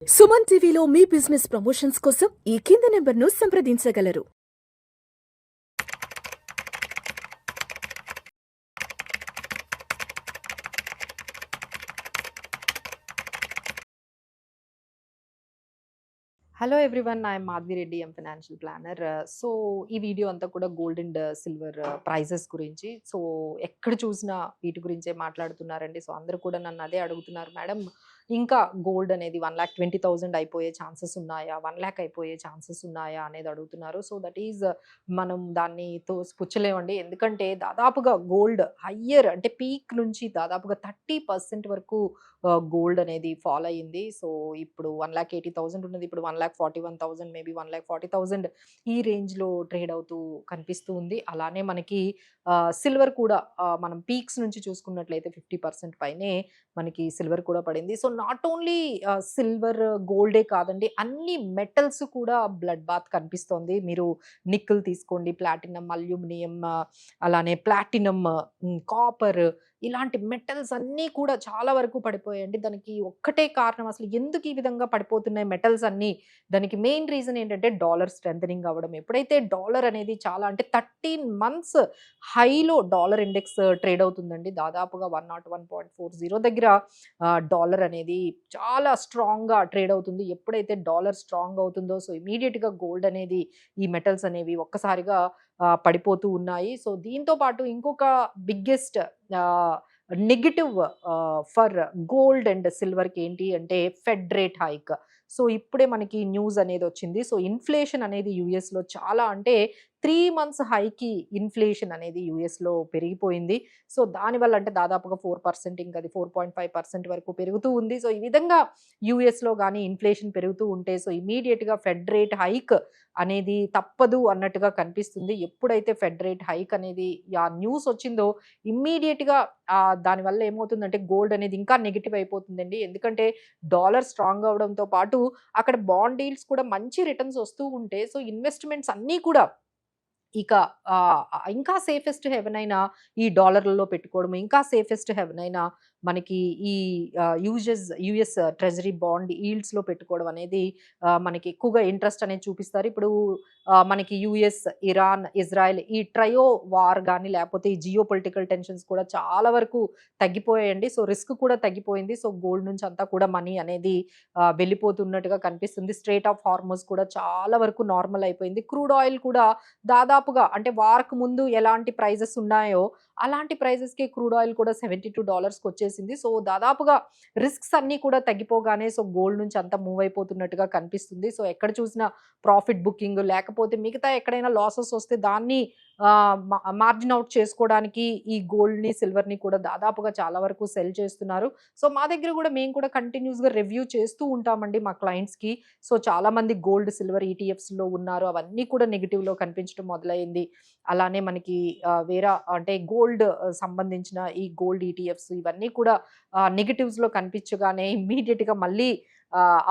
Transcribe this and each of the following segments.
సుమన్ టీవీలో మీ business promotions కోసం ఈ కింది నెంబర్ను సంప్రదించగలరు. Hello everyone, I'm Madhavi Reddy, am financial planner. So ఈ వీడియో అంతా కూడా గోల్డ్ అండ్ సిల్వర్ ప్రైజెస్ గురించి. సో ఎక్కడ చూసినా వీటి గురించే మాట్లాడుతున్నారండి. సో అందరూ కూడా నన్ను అదే అడుగుతున్నారు, మేడం ఇంకా గోల్డ్ అనేది 1,20,000 అయిపోయే ఛాన్సెస్ ఉన్నాయా, 1,00,000 అయిపోయే ఛాన్సెస్ ఉన్నాయా అనేది అడుగుతున్నారు. సో దట్ ఈజ్ మనం దాన్ని పుచ్చలేమండి. ఎందుకంటే దాదాపుగా గోల్డ్ హయ్యర్ అంటే పీక్ నుంచి దాదాపుగా 30% వరకు గోల్డ్ అనేది ఫాల్ అయ్యింది. సో ఇప్పుడు 1,80,000 ఉన్నది, ఇప్పుడు 1,41,000, మేబీ 1,40,000 ఈ రేంజ్లో ట్రేడ్ అవుతూ కనిపిస్తూ ఉంది. అలానే మనకి సిల్వర్ కూడా మనం పీక్స్ నుంచి చూసుకున్నట్లయితే 50% పైనే మనకి సిల్వర్ కూడా పడింది. సో నాట్ ఓన్లీ సిల్వర్ గోల్డే కాదండి, అన్ని మెటల్స్ కూడా బ్లడ్ బాత్ కనిపిస్తోంది. మీరు నిక్కల్ తీసుకోండి, ప్లాటినం, అల్యూమినియం, అలానే ప్లాటినం, కాపర్, ఇలాంటి మెటల్స్ అన్నీ కూడా చాలా వరకు పడిపోయాయండి. దానికి ఒక్కటే కారణం, అసలు ఎందుకు ఈ విధంగా పడిపోతున్నాయి మెటల్స్ అన్నీ, దానికి మెయిన్ రీజన్ ఏంటంటే డాలర్ స్ట్రెంథనింగ్ అవ్వడం. ఎప్పుడైతే డాలర్ అనేది చాలా అంటే 13 మంత్స్ హైలో డాలర్ ఇండెక్స్ ట్రేడ్ అవుతుందండి. దాదాపుగా 101.40 దగ్గర డాలర్ అనేది చాలా స్ట్రాంగ్గా ట్రేడ్ అవుతుంది. ఎప్పుడైతే డాలర్ స్ట్రాంగ్ అవుతుందో సో ఇమీడియట్గా గోల్డ్ అనేది, ఈ మెటల్స్ అనేవి ఒక్కసారిగా పడిపోతూ ఉన్నాయి. సో దీంతో పాటు ఇంకొక biggest negative for gold and సిల్వర్కి ఏంటి అంటే ఫెడ్ రేట్ హైక్. సో ఇప్పుడే మనకి న్యూస్ అనేది వచ్చింది. సో ఇన్ఫ్లేషన్ అనేది యూఎస్లో చాలా అంటే 3 మంత్స్ హైకి ఇన్ఫ్లేషన్ అనేది యూఎస్లో పెరిగిపోయింది. సో దానివల్ల అంటే దాదాపుగా 4%, ఇంకా అది 4.5% వరకు పెరుగుతూ ఉంది. సో ఈ విధంగా యూఎస్లో కానీ ఇన్ఫ్లేషన్ పెరుగుతూ ఉంటే సో ఇమీడియట్గా ఫెడ్ రేట్ హైక్ అనేది తప్పదు అన్నట్టుగా కనిపిస్తుంది. ఎప్పుడైతే ఫెడ్ రేట్ హైక్ అనేది ఆ న్యూస్ వచ్చిందో ఇమ్మీడియట్‌గా దానివల్ల ఏమవుతుందంటే గోల్డ్ అనేది ఇంకా నెగెటివ్ అయిపోతుందండి. ఎందుకంటే డాలర్ స్ట్రాంగ్ అవ్వడంతో పాటు అక్కడ బాండ్ డీల్స్ కూడా మంచి రిటర్న్స్ వస్తూ ఉంటే సో ఇన్వెస్ట్‌మెంట్స్ అన్నీ కూడా ఇక ఇంకా సేఫెస్ట్ హెవెన్ అయినా ఈ డాలర్లలో పెట్టుకోవడము, ఇంకా సేఫెస్ట్ హెవెన్ అయినా మనకి ఈ యూఎస్ ట్రెజరీ బాండ్ ఈల్డ్స్‌లో పెట్టుకోవడం అనేది మనకి ఎక్కువగా ఇంట్రెస్ట్ అనేది చూపిస్తారు. ఇప్పుడు మనకి యూఎస్, ఇరాన్, ఇజ్రాయెల్ ఈ ట్రయో వార్ గాని లేకపోతే ఈ జియో పొలిటికల్ టెన్షన్స్ కూడా చాలా వరకు తగ్గిపోయాయండి. సో రిస్క్ కూడా తగ్గిపోయింది. సో గోల్డ్ నుంచి అంతా కూడా మనీ అనేది వెళ్ళిపోతున్నట్టుగా కనిపిస్తుంది. స్ట్రెయిట్ ఆఫ్ హార్మోస్ కూడా చాలా వరకు నార్మల్ అయిపోయింది. క్రూడ్ ఆయిల్ కూడా దాదాపుగా అంటే వార్‌కు ముందు ఎలాంటి ప్రైజెస్ ఉన్నాయో అలాంటి ప్రైజెస్‌కే క్రూడ్ ఆయిల్ కూడా $72కి వచ్చేసింది. సో దాదాపుగా రిస్క్స్ అన్నీ కూడా తగ్గిపోగానే సో గోల్డ్ నుంచి అంతా మూవ్ అయిపోతున్నట్టుగా కనిపిస్తుంది. సో ఎక్కడ చూసినా ప్రాఫిట్ బుకింగ్, లేకపోతే మిగతా ఎక్కడైనా లాసెస్ వస్తే దాన్ని మార్జిన్ అవుట్ చేసుకోవడానికి ఈ గోల్డ్‌ని, సిల్వర్‌ని కూడా దాదాపుగా చాలా వరకు సెల్ చేస్తున్నారు. సో మా దగ్గర కూడా మేము కూడా కంటిన్యూస్‌గా రివ్యూ చేస్తూ ఉంటామండి మా క్లయింట్స్‌కి. సో చాలామంది గోల్డ్, సిల్వర్ ఈటీఎఫ్స్‌లో ఉన్నారు. అవన్నీ కూడా నెగెటివ్‌లో కనిపించడం మొదలైంది. అలానే మనకి వేరే అంటే గోల్డ్ సంబంధించిన ఈ గోల్డ్ ఈటీఎఫ్స్ ఇవన్నీ కూడా నెగెటివ్స్‌లో కనిపించగానే ఇమ్మీడియేట్‌గా మళ్ళీ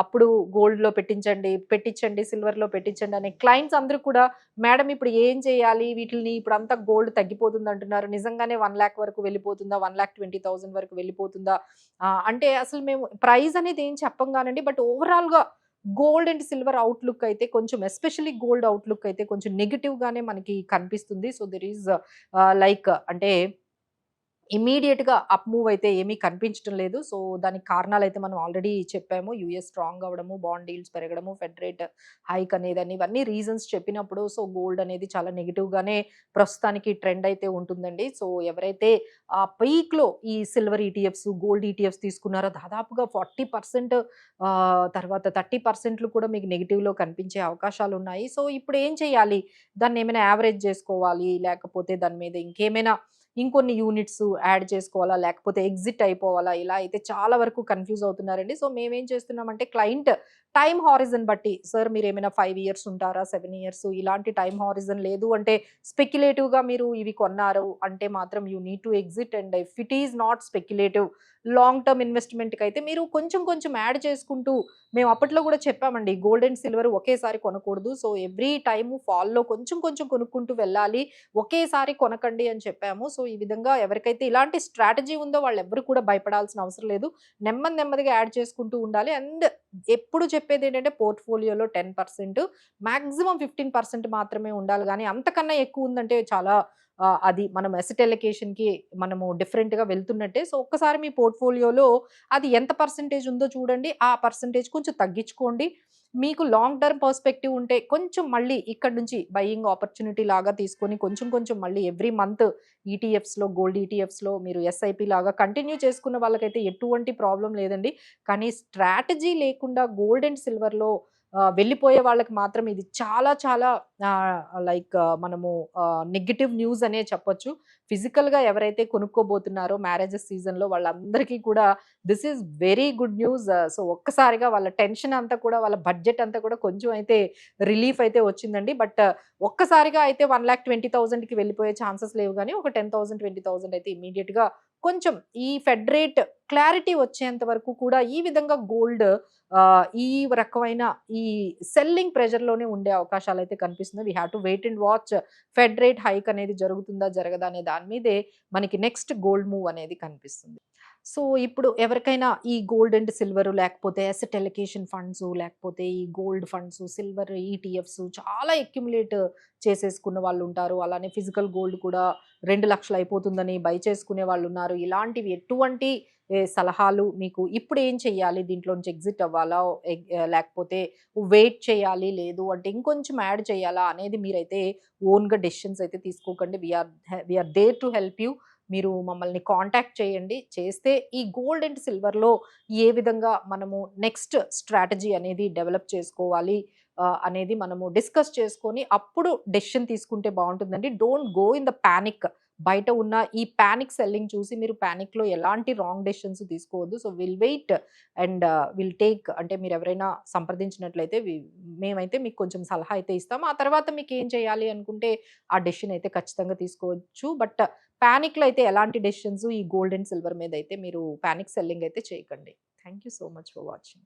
అప్పుడు గోల్డ్‌లో పెట్టించండి, సిల్వర్‌లో పెట్టించండి అనే క్లయింట్స్ అందరూ కూడా, మేడం ఇప్పుడు ఏం చేయాలి? వీటిల్ని ఇప్పుడంతా గోల్డ్ తగ్గిపోతుందంటున్నారు. నిజంగానే 1,00,000 వరకు వెళ్ళిపోతుందా? 1,20,000 వరకు వెళ్ళిపోతుందా? అంటే అసలు మేము ప్రైస్ అనేది ఏం చెప్పం గానండి. బట్ ఓవరాల్‌గా గోల్డ్ అండ్ సిల్వర్ అవుట్‌లుక్ అయితే కొంచెం, ఎస్పెషల్లీ గోల్డ్ అవుట్‌లుక్ అయితే కొంచెం నెగెటివ్‌గానే మనకి కనిపిస్తుంది. సో దేర్ ఈస్ లైక్ అంటే ఇమ్మీడియేట్‌గా అప్ మూవ్ అయితే ఏమీ కనిపించటం లేదు. సో దానికి కారణాలైతే మనం ఆల్రెడీ చెప్పాము. యూఎస్ స్ట్రాంగ్ అవ్వడము, బాండ్ యీల్డ్స్ పెరగడము, ఫెడ్ రేట్ హైక్ అనేదని ఇవన్నీ రీజన్స్ చెప్పినప్పుడు సో గోల్డ్ అనేది చాలా నెగెటివ్‌గానే ప్రస్తుతానికి ట్రెండ్ అయితే ఉంటుందండి. సో ఎవరైతే పీక్‌లో ఈ సిల్వర్ ఈటీఎఫ్స్, గోల్డ్ ఈటీఎఫ్స్ తీసుకున్నారో దాదాపుగా 40% తర్వాత 30% కూడా మీకు నెగెటివ్‌లో కనిపించే అవకాశాలున్నాయి. సో ఇప్పుడు ఏం చేయాలి? దాన్నేమైనా యావరేజ్ చేసుకోవాలి, లేకపోతే దాని మీద ఇంకేమైనా ఇంకొన్ని యూనిట్స్ యాడ్ చేసుకోవాలా? లేకపోతే ఎగ్జిట్ అయిపోవాలా? ఇలా అయితే చాలా వరకు కన్‌ఫ్యూజ్ అవుతున్నారండి. సో మేమేం చేస్తున్నామంటే క్లయింట్ టైమ్ హారిజన్ బట్టి, సార్ మీరేమైనా 5 ఇయర్స్ ఉంటారా? 7 ఇయర్స్ ఇలాంటి టైమ్ హారిజన్ లేదు అంటే స్పెక్యులేటివ్‌గా మీరు ఇవి కొన్నారు అంటే మాత్రం you need to exit. And if it is not speculative long term ఇన్వెస్ట్‌మెంట్‌కైతే మీరు కొంచెం కొంచెం యాడ్ చేసుకుంటూ, మేము అప్పట్లో కూడా చెప్పామండి గోల్డ్ అండ్ సిల్వర్ ఒకేసారి కొనకూడదు. సో ఎవ్రీ టైము ఫాల్‌లో కొంచెం కొంచెం కొనుక్కుంటూ వెళ్ళాలి. ఒకేసారి కొనకండి అని చెప్పాము. సో సో ఈ విధంగా ఎవరికైతే ఇలాంటి స్ట్రాటజీ ఉందో వాళ్ళు ఎవరు కూడా భయపడాల్సిన అవసరం లేదు. నెమ్మదిగా యాడ్ చేసుకుంటూ ఉండాలి. అండ్ ఎప్పుడు చెప్పేది ఏంటంటే పోర్ట్ఫోలియోలో 10% మాక్సిమం 15% మాత్రమే ఉండాలి గానీ అంతకన్నా ఎక్కువ ఉందంటే చాలా అది మనం అసెట్ అలొకేషన్‌కి మనము డిఫరెంట్‌గా వెళ్తున్నట్టే. సో ఒక్కసారి మీ పోర్ట్ఫోలియోలో అది ఎంత పర్సెంటేజ్ ఉందో చూడండి. ఆ పర్సెంటేజ్ కొంచెం తగ్గించుకోండి. మీకు లాంగ్ టర్మ్ పర్స్పెక్టివ్ ఉంటే కొంచెం మళ్ళీ ఇక్కడి నుంచి బయింగ్ ఆపర్చునిటీ లాగా తీసుకొని కొంచెం మళ్ళీ ఎవ్రీ మంత్ ఈటీఎఫ్స్‌లో, గోల్డ్ ఈటీఎఫ్స్‌లో మీరు ఎస్ఐపి లాగా కంటిన్యూ చేసుకున్న వాళ్ళకైతే ఎటువంటి ప్రాబ్లమ్ లేదండి. కానీ స్ట్రాటజీ లేకుండా గోల్డ్ అండ్ సిల్వర్‌లో వెళ్ళిపోయే వాళ్ళకి మాత్రం ఇది చాలా లైక్ మనము నెగెటివ్ న్యూస్ అనే చెప్పొచ్చు. ఫిజికల్‌గా ఎవరైతే కొనుక్కోబోతున్నారో మ్యారేజెస్ సీజన్‌లో వాళ్ళందరికీ కూడా this is very good news. So ఒక్కసారిగా వాళ్ళ టెన్షన్ అంతా కూడా వాళ్ళ బడ్జెట్ అంతా కూడా కొంచెం అయితే రిలీఫ్ అయితే వచ్చిందండి. బట్ ఒక్కసారిగా అయితే 1,20,000కి వెళ్ళిపోయే ఛాన్సెస్ లేవు గానీ ఒక 10,000, 20,000 అయితే ఇమ్మీడియేట్‌గా కొంచెం ఈ ఫెడ్ రేట్ క్లారిటీ వచ్చేంత వరకు కూడా ఈ విధంగా గోల్డ్ ఈ రకమైన ఈ సెల్లింగ్ ప్రెషర్‌లోనే ఉండే అవకాశాలైతే కనిపిస్తున్నాయి. We have to wait and watch Fed rate hike అనేది జరుగుతుందా? జరగదా? అనే దాని మీదే మనకి నెక్స్ట్ గోల్డ్ మూవ్ అనేది కనిపిస్తుంది. సో, ఇప్పుడు ఎవరికైనా ఈ గోల్డ్ అండ్ సిల్వర్ లేకపోతే అసెట్ అలొకేషన్ ఫండ్స్ లేకపోతే ఈ గోల్డ్ ఫండ్స్, సిల్వర్ ఈటీఎఫ్స్ చాలా అక్యుములేట్ చేసేసుకున్న వాళ్ళుంటారు. అలానే ఫిజికల్ గోల్డ్ కూడా 2,00,000 అయిపోతుందని బై చేసుకునే వాళ్ళున్నారు. ఇలాంటివి ఎటువంటి సలహాలు మీకు ఇప్పుడు ఏం చెయ్యాలి? దీంట్లో నుంచి ఎగ్జిట్ అవ్వాలా? లేకపోతే వెయిట్ చేయాలి? లేదు అంటే ఇంకొంచెం యాడ్ చేయాలా? అనేది మీరైతే ఓన్‌గా డెసిషన్స్ అయితే తీసుకోకండి. We are there to help you. మీరు మమ్మల్ని కాంటాక్ట్ చేయండి. చేస్తే ఈ గోల్డ్ అండ్ సిల్వర్‌లో ఏ విధంగా మనము నెక్స్ట్ స్ట్రాటజీ అనేది డెవలప్ చేసుకోవాలి అనేది మనము డిస్కస్ చేసుకొని అప్పుడు డెసిషన్ తీసుకుంటే బావుంటుందండి. Don't go in the panic. బయట ఉన్న ఈ పానిక్ సెల్లింగ్ చూసి మీరు పానిక్‌లో ఎలాంటి రాంగ్ డెసిషన్స్ తీసుకోవద్దు. So, will wait and will take అంటే మీరెవరైనా సంప్రదించినట్లయితే మేమైతే మీకు కొంచెం సలహా అయితే ఇస్తాము. ఆ తర్వాత మీకేం చేయాలి అనుకుంటే ఆ డెసిషన్ అయితే ఖచ్చితంగా తీసుకోవచ్చు. బట్ పానిక్‌లో అయితే ఎలాంటి డెసిషన్స్ ఈ గోల్డ్ అండ్ సిల్వర్ మీద అయితే మీరు పానిక్ సెల్లింగ్ అయితే చేయకండి. Thank you so much for watching.